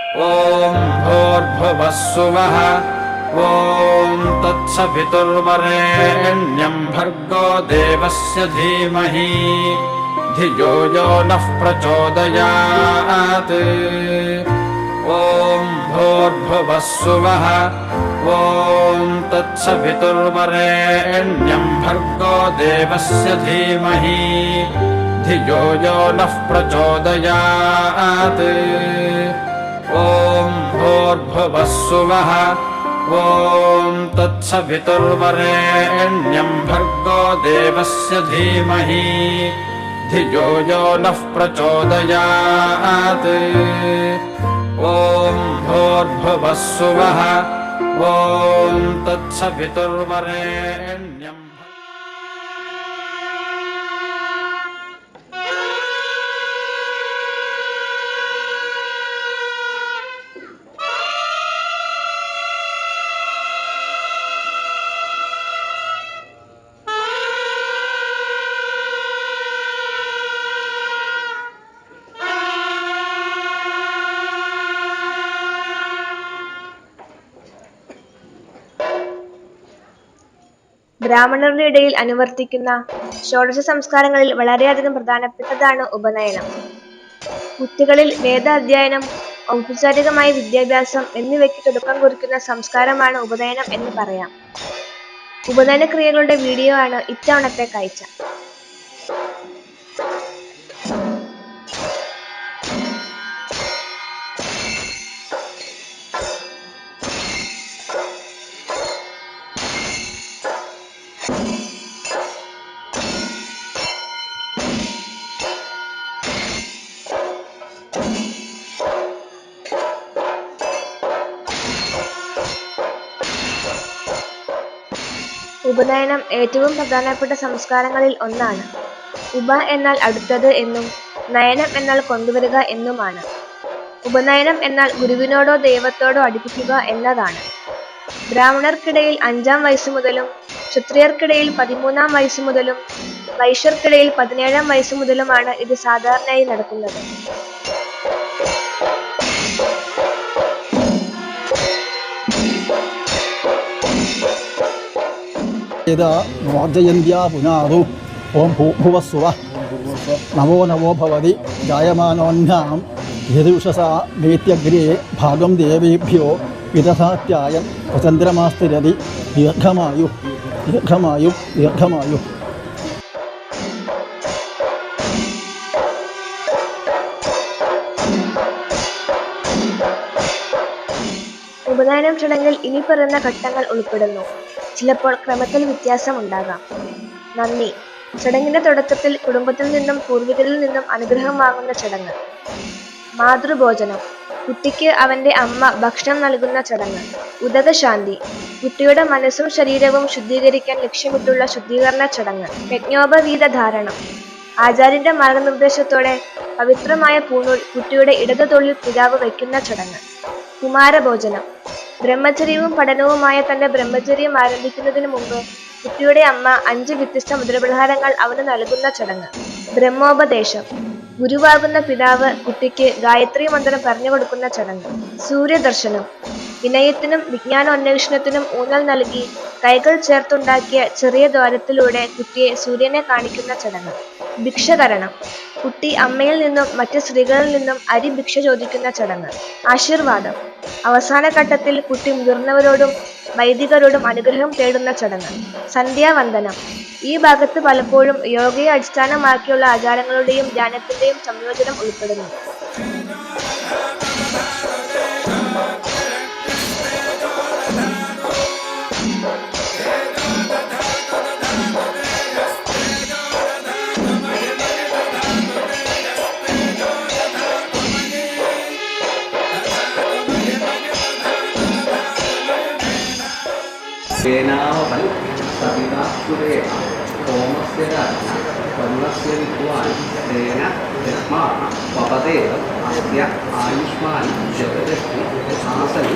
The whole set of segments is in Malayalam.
ॐ भूर्भुवः स्वः ॐ तत्सवितुर्वरेण्यं भर्गो देवस्य धीमहि धियो यो नः प्रचोदयात् ॐ भूर्भुवः स्वः ॐ तत्सवितुर्वरेण्यं भर्गो देवस्य धीमहि धियो यो नः प्रचोदयात् ॐ भूर्भुवः स्वः ॐ तत्सवितुर्वरेण्यं भर्गो देवस्य धीमहि धियो यो नः प्रचोदयात् ॐ भूर्भुवः स्वः ॐ तत्सवितुर्वरेण्यं ബ്രാഹ്മണരുടെ ഇടയിൽ അനുവർത്തിക്കുന്ന ഷോഡശ സംസ്കാരങ്ങളിൽ വളരെയധികം പ്രധാനപ്പെട്ടതാണ് ഉപനയനം. കുട്ടികളിൽ വേദാധ്യയനം, ഔപചാരികമായ വിദ്യാഭ്യാസം എന്നിവയ്ക്ക് തുടക്കം കുറിക്കുന്ന സംസ്കാരമാണ് ഉപനയനം എന്ന് പറയാം. ഉപനയന ക്രിയകളുടെ വീഡിയോ ആണ് ഇത്തവണത്തെ കാഴ്ച. ഉപനയനം ഏറ്റവും പ്രധാനപ്പെട്ട സംസ്കാരങ്ങളിൽ ഒന്നാണ്. ഉപ എന്നാൽ അടുത്തത് എന്നും നയനം എന്നാൽ കൊണ്ടുവരിക എന്നുമാണ്. ഉപനയനം എന്നാൽ ഗുരുവിനോടോ ദൈവത്തോടോ അടുപ്പിക്കുക എന്നതാണ്. ബ്രാഹ്മണർക്കിടയിൽ 5-ാം വയസ്സു മുതലും ക്ഷത്രിയർക്കിടയിൽ 13-ാം വയസ്സു മുതലും വൈശ്യർക്കിടയിൽ 17-ാം വയസ്സു മുതലുമാണ് ഇത് സാധാരണയായി നടക്കുന്നത്. മോർജയന്ത്യാ പുനാതു ഓം ഭൂഭുവസ്സുവ നവോ നവോ ഭവതി ജായമാനോന്യാം യദുഷസാ നേത്യഗ്രേ ഭാഗം ദേവേഭ്യോ വിദധാത്യായം ചന്ദ്രമാസ്തിരതി ദീർഘമായു ദീർഘമായു ദീർഘമായു. ഉപനയനം ചടങ്ങിൽ ഇനി പറയുന്ന ഘട്ടങ്ങൾ ഉൾപ്പെടുന്നു. ചിലപ്പോൾ ക്രമത്തിൽ വ്യത്യാസമുണ്ടാകാം. നന്ദി. ചടങ്ങിന്റെ തുടക്കത്തിൽ കുടുംബത്തിൽ നിന്നും പൂർവികരിൽ നിന്നും അനുഗ്രഹം വാങ്ങുന്ന ചടങ്ങ്. മാതൃഭോജനം. കുട്ടിക്ക് അവന്റെ അമ്മ ഭക്ഷണം നൽകുന്ന ചടങ്ങ്. ഉദകശാന്തി. കുട്ടിയുടെ മനസ്സും ശരീരവും ശുദ്ധീകരിക്കാൻ ലക്ഷ്യമിട്ടുള്ള ശുദ്ധീകരണ ചടങ്ങ്. യജ്ഞോപവീത ധാരണം. ആചാര്യന്റെ മാർഗനിർദ്ദേശത്തോടെ പവിത്രമായ പൂണൂൽ കുട്ടിയുടെ ഇടതു തോളിൽ പിതാവ് വയ്ക്കുന്ന ചടങ്ങ്. കുമാരഭോജനം. ബ്രഹ്മചര്യവും പഠനവുമായ തന്റെ ബ്രഹ്മചര്യം ആരംഭിക്കുന്നതിന് മുമ്പ് കുട്ടിയുടെ അമ്മ 5 വ്യത്യസ്ത മധുരപലഹാരങ്ങൾ അവന് നൽകുന്ന ചടങ്ങ്. ബ്രഹ്മോപദേശം. ഗുരുവാകുന്ന പിതാവ് കുട്ടിക്ക് ഗായത്രി മന്ത്രം പറഞ്ഞു കൊടുക്കുന്ന ചടങ്ങ്. സൂര്യദർശനം. വിനയത്തിനും വിജ്ഞാനോന്വേഷണത്തിനും ഊന്നൽ നൽകി കൈകൾ ചേർത്തുണ്ടാക്കിയ ചെറിയ ദ്വാരത്തിലൂടെ കുട്ടിയെ സൂര്യനെ കാണിക്കുന്ന ചടങ്ങ്. ഭിക്ഷകരണം. കുട്ടി അമ്മയിൽ നിന്നും മറ്റ് സ്ത്രീകളിൽ നിന്നും അരി ഭിക്ഷ ചോദിക്കുന്ന ചടങ്ങ്. ആശീർവാദം. അവസാന ഘട്ടത്തിൽ കുട്ടി മുതിർന്നവരോടും വൈദികരോടും അനുഗ്രഹം തേടുന്ന ചടങ്ങ്. സന്ധ്യാവന്ദനം. ഈ ഭാഗത്ത് പലപ്പോഴും യോഗയെ അടിസ്ഥാനമാക്കിയുള്ള ആചാരങ്ങളുടെയും ധ്യാനത്തിന്റെയും സംയോജനം ഉൾപ്പെടുന്നു. സേനാവൽ സവിതാസുരേണ ഹോമസ്യ രാജ്ഞ വർണ്ണസ്യ വിദ്വാൻ തേന യസ്മാന വപദേവ അസ്യ ആയുഷ്മാൻ ജഗദസ്തി ആസനി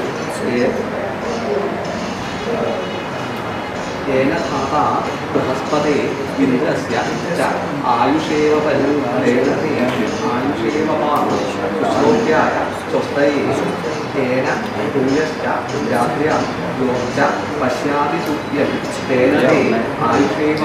येन धाता बृहस्पते इन्द्रस्य च आयुषेव आयुषेव शुश्रूष्याय स्वस्तये तेन भूयश्च रात्र्या योश्च पश्याति सुप्यं तेन ते आयुषेव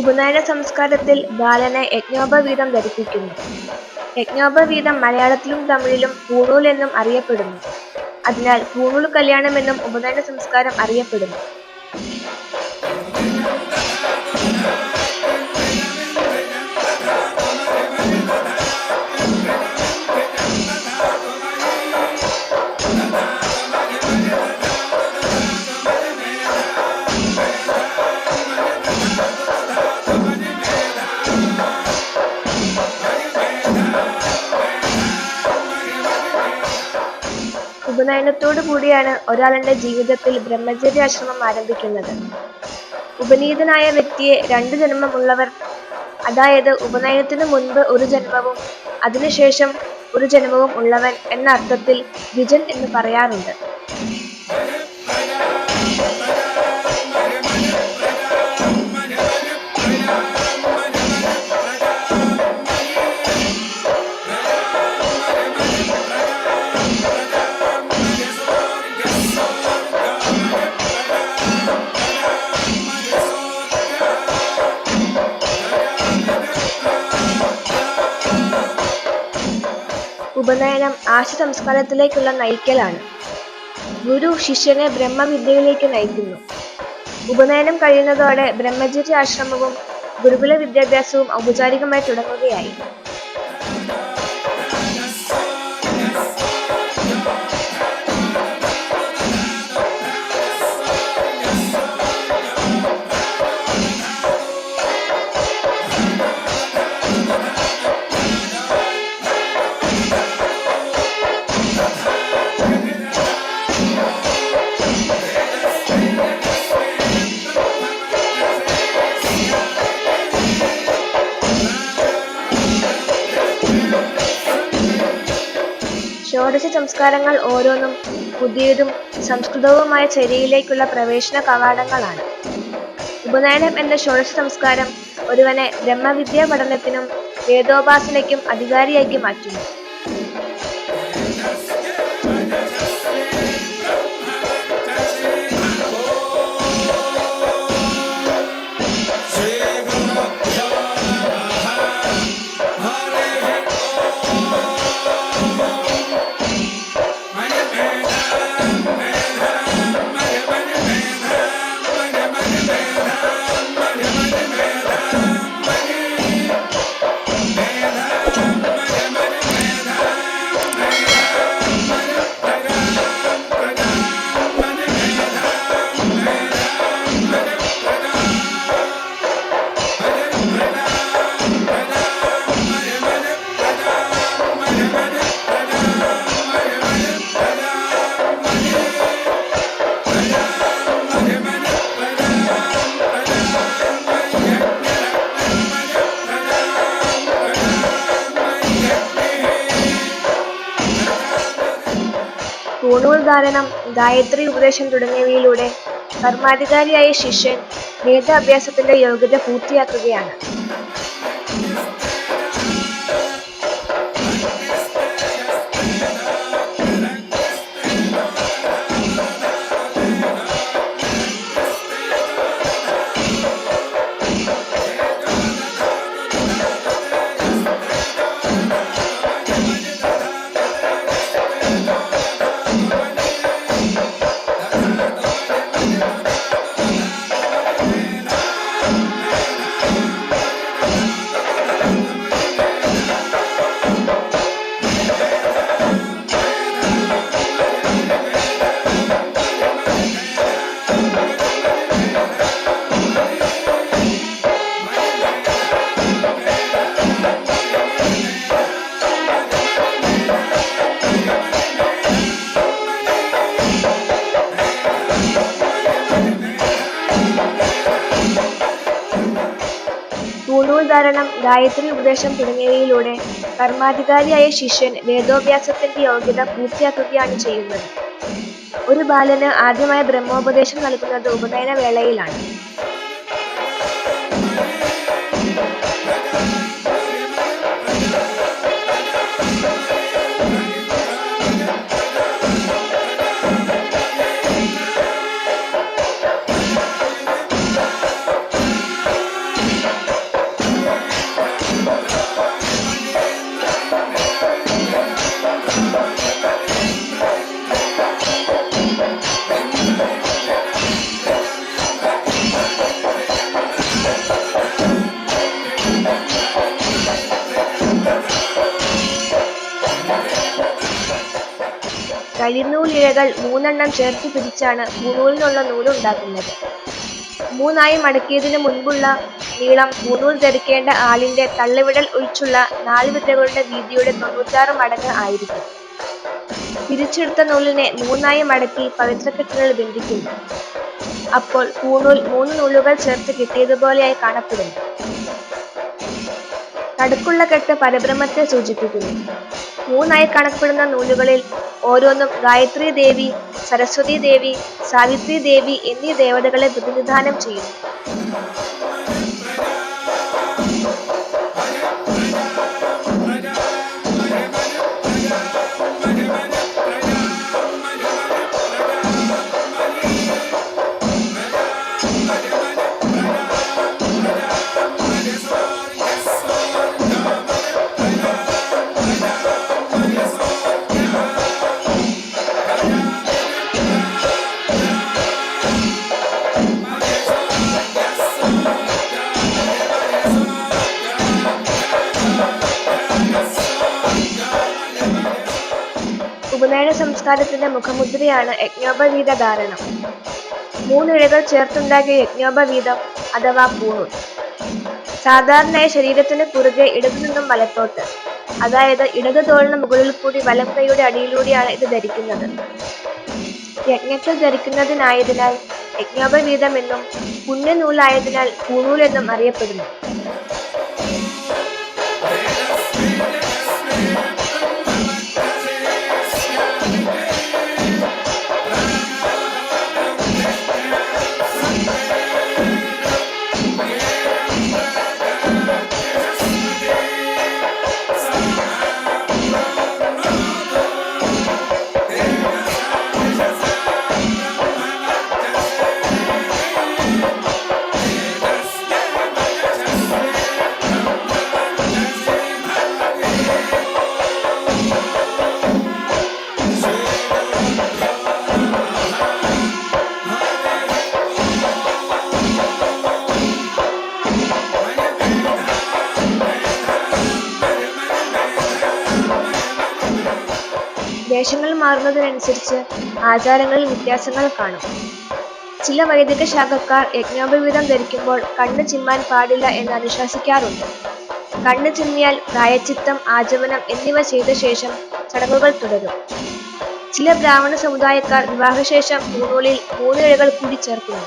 ഉപനയന സംസ്കാരത്തിൽ ബാലനെ യജ്ഞോപവീതം ധരിപ്പിക്കുന്നു. യജ്ഞോപവീതം മലയാളത്തിലും തമിഴിലും പൂണൂൽ എന്നും അറിയപ്പെടുന്നു. അതിനാൽ പൂണൂൽ കല്യാണം എന്നും ഉപനയന സംസ്കാരം അറിയപ്പെടുന്നു. ഉപനയനത്തോടു കൂടിയാണ് ഒരാളുടെ ജീവിതത്തിൽ ബ്രഹ്മചര്യാശ്രമം ആരംഭിക്കുന്നത്. ഉപനീതനായ വ്യക്തിയെ 2 ജന്മമുള്ളവർ, അതായത് ഉപനയനത്തിനു മുൻപ് ഒരു ജന്മവും അതിനുശേഷം ഒരു ജന്മവും ഉള്ളവൻ എന്ന അർത്ഥത്തിൽ ദ്വിജൻ എന്ന് പറയാറുണ്ട്. ഉപനയനം ആശ സംസ്കാരത്തിലേക്കുള്ള നയിക്കലാണ്. ഗുരു ശിഷ്യനെ ബ്രഹ്മവിദ്യയിലേക്ക് നയിക്കുന്നു. ഉപനയനം കഴിയുന്നതോടെ ബ്രഹ്മചര്യാശ്രമവും ഗുരുകുല വിദ്യാഭ്യാസവും ഔപചാരികമായി തുടങ്ങുകയായി. ഷോഡശ സംസ്കാരങ്ങൾ ഓരോന്നും പുതിയതും സംസ്കൃതവുമായ ചര്യയിലേക്കുള്ള പ്രവേശന കവാടങ്ങളാണ്. ഉപനയനം എന്ന ഷോഡശ സംസ്കാരം ഒരുവനെ ബ്രഹ്മവിദ്യാ പഠനത്തിനും വേദോപാസനയ്ക്കും അധികാരിയാക്കി മാറ്റുന്നു. പൂണൂൽ ധാരണം, ഗായത്രി ഉപദേശം തുടങ്ങിയവയിലൂടെ കർമാധികാരിയായ ശിഷ്യൻ വേദാഭ്യാസത്തിന്റെ യോഗ്യത പൂർത്തിയാക്കുകയാണ്. ഉച്ചാരണം, ഗായത്രി ഉപദേശം തുടങ്ങിയവയിലൂടെ കർമാധികാരിയായ ശിഷ്യൻ വേദോഭ്യാസത്തിന്റെ യോഗ്യത പൂർത്തിയാക്കുകയാണ് ചെയ്യുന്നത്. ഒരു ബാലന് ആദ്യമായി ബ്രഹ്മോപദേശം നൽകുന്നത് ഉപനയന വേളയിലാണ്. കരിനൂലിഴകൾ 3 ചേർത്ത് പിടിച്ചാണ് പൂണൂലിനുള്ള നൂലുണ്ടാക്കുന്നത്. 3 മടക്കിയതിനു മുൻപുള്ള നീളം പൂണൂൽ ധരിക്കേണ്ട ആളിന്റെ തള്ളവിരൽ ഒഴിച്ചുള്ള 4 വിരലുകളുടെ വീതിയുടെ 96 മടങ്ങ് ആയിരിക്കും. തിരിച്ചെടുത്ത നൂലിനെ 3 മടക്കി പവിത്രക്കെട്ടുകൾ ബന്ധിക്കുന്നു. അപ്പോൾ പൂണൂൽ 3 നൂലുകൾ ചേർത്ത് കിട്ടിയതുപോലെയായി കാണപ്പെടുന്നു. നടുക്കുള്ള കെട്ട് പരബ്രഹ്മത്തെ സൂചിപ്പിക്കുന്നു. 3 കാണപ്പെടുന്ന നൂലുകളിൽ ഓരോന്നും ഗായത്രി ദേവി, സരസ്വതി ദേവി, സാവിത്രി ദേവി എന്നീ ദേവതകളെ പ്രതിനിധാനം ചെയ്യുന്നു. ഉപനയന സംസ്കാരത്തിന്റെ മുഖമുദ്രയാണ് യജ്ഞോപവീത ധാരണം. 3 ഇഴകൾ ചേർത്തുണ്ടാക്കിയ യജ്ഞോപവീതം അഥവാ പൂണൂൽ സാധാരണയായി ശരീരത്തിന് കുറുകെ ഇടതുനിന്നും വലത്തോട്ട്, അതായത് ഇടതു തോളിന് മുകളിൽ കൂടി വലം കൈയുടെ അടിയിലൂടെയാണ് ഇത് ധരിക്കുന്നത്. യജ്ഞത്തിൽ ധരിക്കുന്നതിനായതിനാൽ യജ്ഞോപവീതം എന്നും പുണ്യനൂലായതിനാൽ പൂണൂൽ എന്നും അറിയപ്പെടുന്നു. ദേശങ്ങൾ മാറുന്നതിനനുസരിച്ച് ആചാരങ്ങളിൽ വ്യത്യാസങ്ങൾ കാണും. ചില വൈദിക ശാഖക്കാർ യജ്ഞോപവീതം ധരിക്കുമ്പോൾ കണ്ണ് ചിമ്മാൻ പാടില്ല എന്ന് അനുശാസിക്കാറുണ്ട്. കണ്ണ് ചിമ്മിയാൽ പ്രായശ്ചിത്തം, ആചമനം എന്നിവ ചെയ്ത ശേഷം ചടങ്ങുകൾ തുടരും. ചില ബ്രാഹ്മണ സമുദായക്കാർ വിവാഹശേഷം പൂണൂലിൽ 3 ഇഴകൾ കൂടി ചേർക്കുന്നു.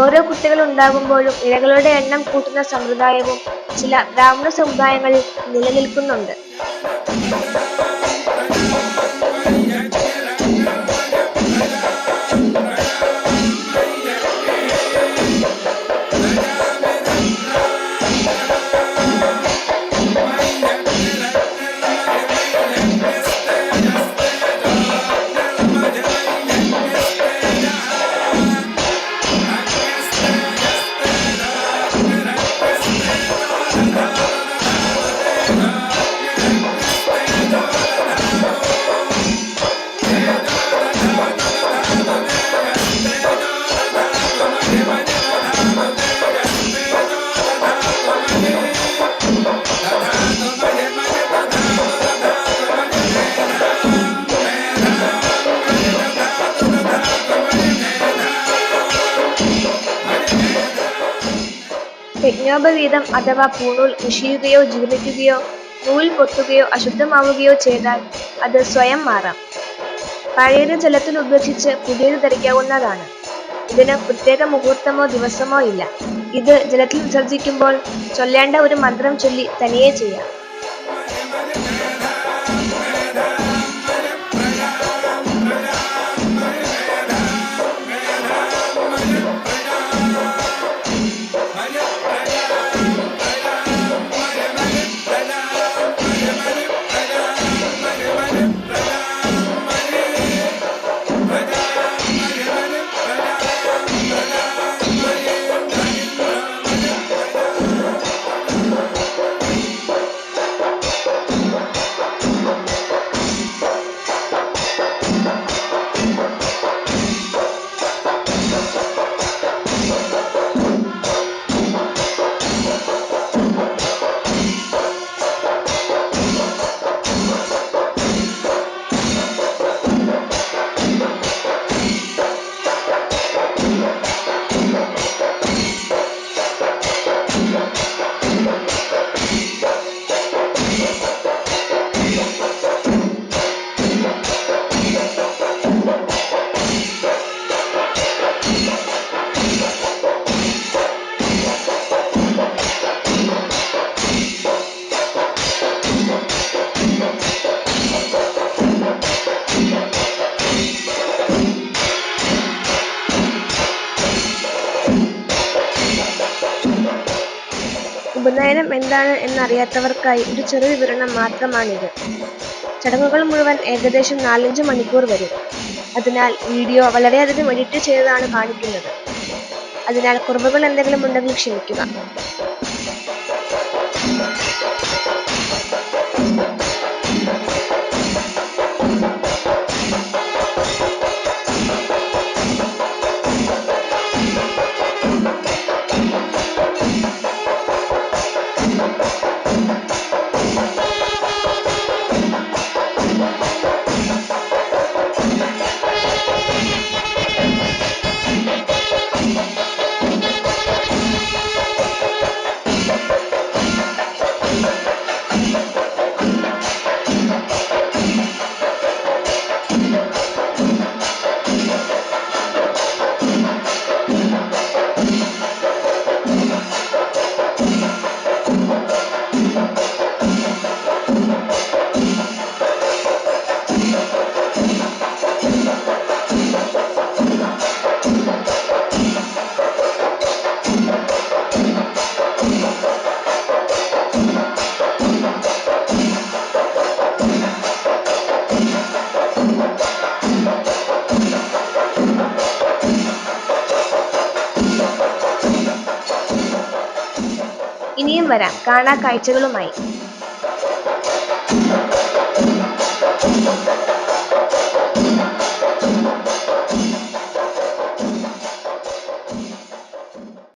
ഓരോ കുട്ടികൾ ഉണ്ടാകുമ്പോഴും ഇഴകളുടെ എണ്ണം കൂട്ടുന്ന സമ്പ്രദായവും ചില ബ്രാഹ്മണ സമുദായങ്ങളിൽ നിലനിൽക്കുന്നുണ്ട്. യജ്ഞോപവീതം അഥവാ പൂണൂൽ മുഷിയുകയോ ജീർണിക്കുകയോ നൂൽ പൊട്ടുകയോ അശുദ്ധമാവുകയോ ചെയ്താൽ അത് സ്വയം മാറാം. പഴയത് ജലത്തിൽ ഉപേക്ഷിച്ച് പുതിയത് ധരിക്കാവുന്നതാണ്. ഇതിന് പ്രത്യേക മുഹൂർത്തമോ ദിവസമോ ഇല്ല. ഇത് ജലത്തിൽ വിസർജിക്കുമ്പോൾ ചൊല്ലേണ്ട ഒരു മന്ത്രം ചൊല്ലി തനിയെ ചെയ്യാം. ഉപനയനം എന്താണ് എന്നറിയാത്തവർക്കായി ഒരു ചെറു വിവരണം മാത്രമാണിത്. ചടങ്ങുകൾ മുഴുവൻ ഏകദേശം 4-5 മണിക്കൂർ വരും. അതിനാൽ വീഡിയോ വളരെയധികം എഡിറ്റ് ചെയ്തതാണ് കാണിക്കുന്നത്. അതിനാൽ കുറവുകൾ എന്തെങ്കിലും ഉണ്ടെങ്കിൽ ക്ഷമിക്കുക. ഇനിയും വരാം കാണാ കാഴ്ചകളുമായി.